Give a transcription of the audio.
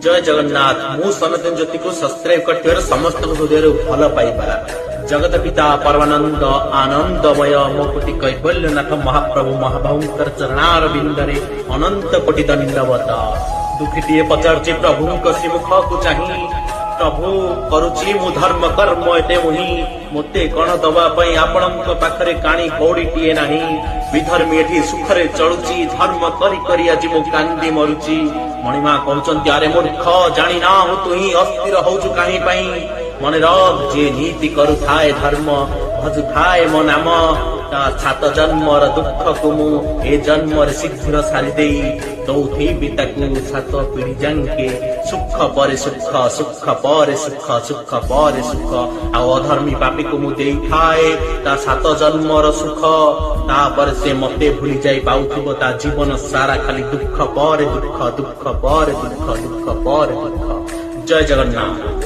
जय जगन्नाथ मु सनातन ज्योति को सब्सक्राइब करते समस्त हृदय भल पाइबार जगत पिता परमानंद आनंदमय मो कोटि कैवल्यनाथ महाप्रभु महाभावुंकर चरणार बिंदरे अनंत कोटि दंडवत दुखीटीए पचारुची प्रभु श्रीमुख को चाही प्रभु करुची मु धर्म कर्म एते मुहि मोते कण दबा पई आपणक पाखरे काणी कौड़ीटीए नाही विधर्मी एठी सुखरे चलुची धर्म करी करी आज मु कांदी मरुची मणिमा कहउचंती अरे मूर्ख जानी ना हो तुही अस्थिर होउचु काहे पई मने रख जे नीति करू थाए धर्म भजु थाए मो नाम ता सात जन्मर दुख को मु ए जन्मर शीघ्र सारी देई चौथी बिताकू सात पीढ़ी जांके सुख पर सुख सुख पर सुख सुख पर सुख आ अधर्मी पापी को मु देई थाए ता सात जन्मर सुख तापर से मते भूली जाई पाउथिबो ता जीवन सारा खाली दुख पर दुख दुख पर दुख दुख पर दुख। जय जगन्नाथ।